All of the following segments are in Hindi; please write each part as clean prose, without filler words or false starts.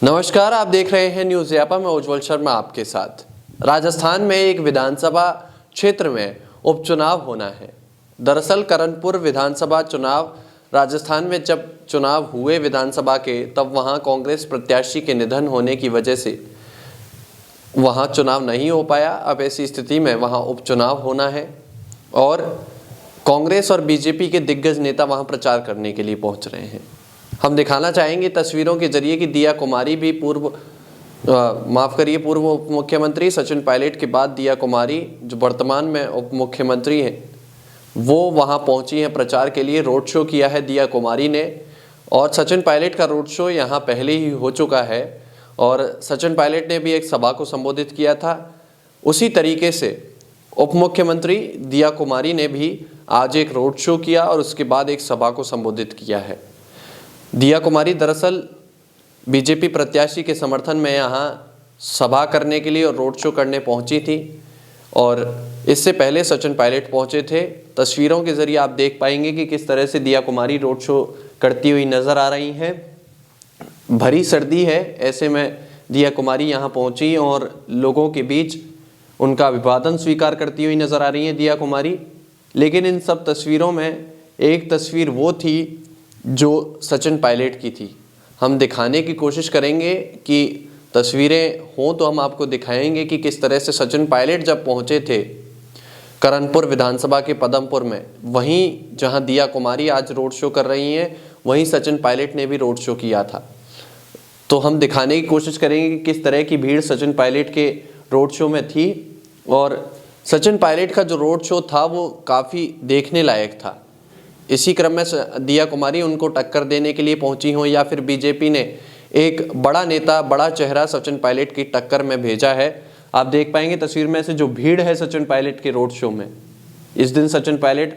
नमस्कार, आप देख रहे हैं न्यूज़ यापा में उज्जवल शर्मा आपके साथ। राजस्थान में एक विधानसभा क्षेत्र में उपचुनाव होना है। दरअसल करणपुर विधानसभा चुनाव राजस्थान में जब चुनाव हुए विधानसभा के, तब वहां कांग्रेस प्रत्याशी के निधन होने की वजह से वहां चुनाव नहीं हो पाया। अब ऐसी स्थिति में वहां उपचुनाव होना है और कांग्रेस और बीजेपी के दिग्गज नेता वहां प्रचार करने के लिए पहुंच रहे हैं। हम दिखाना चाहेंगे तस्वीरों के जरिए कि दिया कुमारी भी पूर्व उप मुख्यमंत्री सचिन पायलट के बाद दिया कुमारी जो वर्तमान में उप मुख्यमंत्री हैं, वो वहां पहुंची हैं प्रचार के लिए। रोड शो किया है दिया कुमारी ने और सचिन पायलट का रोड शो यहां पहले ही हो चुका है और सचिन पायलट ने भी एक सभा को संबोधित किया था। उसी तरीके से उप मुख्यमंत्री दिया कुमारी ने भी आज एक रोड शो किया और उसके बाद एक सभा को संबोधित किया है। दिया कुमारी दरअसल बीजेपी प्रत्याशी के समर्थन में यहाँ सभा करने के लिए और रोड शो करने पहुंची थी और इससे पहले सचिन पायलट पहुंचे थे। तस्वीरों के जरिए आप देख पाएंगे कि किस तरह से दिया कुमारी रोड शो करती हुई नजर आ रही हैं। भरी सर्दी है, ऐसे में दिया कुमारी यहाँ पहुंची और लोगों के बीच उनका अभिवादन स्वीकार करती हुई नजर आ रही हैं दिया कुमारी। लेकिन इन सब तस्वीरों में एक तस्वीर वो थी जो सचिन पायलट की थी। हम दिखाने की कोशिश करेंगे कि तस्वीरें हों तो हम आपको दिखाएंगे कि किस तरह से सचिन पायलट जब पहुंचे थे करणपुर विधानसभा के पदमपुर में, वहीं जहां दिया कुमारी आज रोड शो कर रही हैं, वहीं सचिन पायलट ने भी रोड शो किया था। तो हम दिखाने की कोशिश करेंगे कि किस तरह की भीड़ सचिन पायलट के रोड शो में थी और सचिन पायलट का जो रोड शो था वो काफ़ी देखने लायक था। इसी क्रम में दिया कुमारी उनको टक्कर देने के लिए पहुंची हों या फिर बीजेपी ने एक बड़ा नेता, बड़ा चेहरा सचिन पायलट की टक्कर में भेजा है। आप देख पाएंगे तस्वीर में से जो भीड़ है सचिन पायलट के रोड शो में। इस दिन सचिन पायलट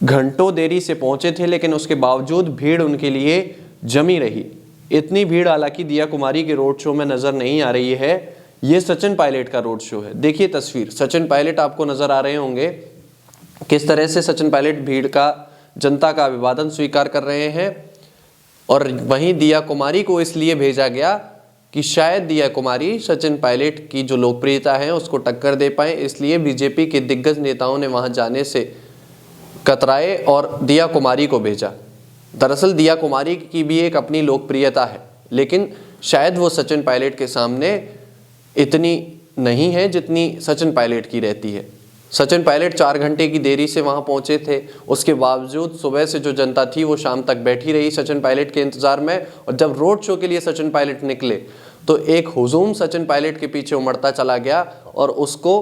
घंटों देरी से पहुंचे थे, लेकिन उसके बावजूद भीड़ उनके लिए जमी रही। इतनी भीड़ हालांकि दिया कुमारी के रोड शो में नजर नहीं आ रही है। ये सचिन पायलट का रोड शो है। देखिए तस्वीर, सचिन पायलट आपको नजर आ रहे होंगे किस तरह से सचिन पायलट भीड़ का, जनता का अभिवादन स्वीकार कर रहे हैं। और वहीं दिया कुमारी को इसलिए भेजा गया कि शायद दिया कुमारी सचिन पायलट की जो लोकप्रियता है उसको टक्कर दे पाए, इसलिए बीजेपी के दिग्गज नेताओं ने वहां जाने से कतराए और दिया कुमारी को भेजा। दरअसल दिया कुमारी की भी एक अपनी लोकप्रियता है, लेकिन शायद वो सचिन पायलट के सामने इतनी नहीं है जितनी सचिन पायलट की रहती है। सचिन पायलट 4 घंटे की देरी से वहां पहुंचे थे, उसके बावजूद सुबह से जो जनता थी वो शाम तक बैठी रही सचिन पायलट के इंतजार में। और जब रोड शो के लिए सचिन पायलट निकले तो एक हुजूम सचिन पायलट के पीछे उमड़ता चला गया और उसको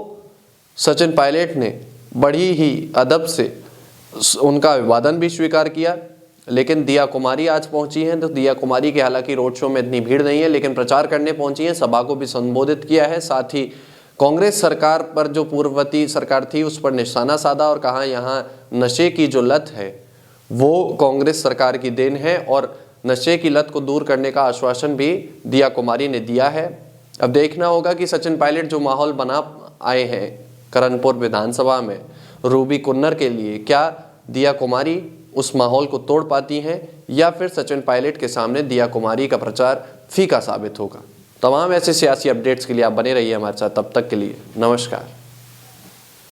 सचिन पायलट ने बड़ी ही अदब से उनका अभिवादन भी स्वीकार किया। लेकिन दिया कुमारी आज पहुंची हैं, तो दिया कुमारी के हालांकि रोड शो में इतनी भीड़ नहीं है, लेकिन प्रचार करने पहुंची हैं, सभा को भी संबोधित किया है। साथ ही कांग्रेस सरकार पर, जो पूर्ववर्ती सरकार थी, उस पर निशाना साधा और कहा यहाँ नशे की जो लत है वो कांग्रेस सरकार की देन है और नशे की लत को दूर करने का आश्वासन भी दिया कुमारी ने दिया है। अब देखना होगा कि सचिन पायलट जो माहौल बना आए हैं करणपुर विधानसभा में रूबी कुन्नर के लिए, क्या दिया कुमारी उस माहौल को तोड़ पाती हैं या फिर सचिन पायलट के सामने दिया कुमारी का प्रचार फीका साबित होगा। तमाम ऐसे सियासी अपडेट्स के लिए आप बने रहिए हमारे साथ। तब तक के लिए नमस्कार।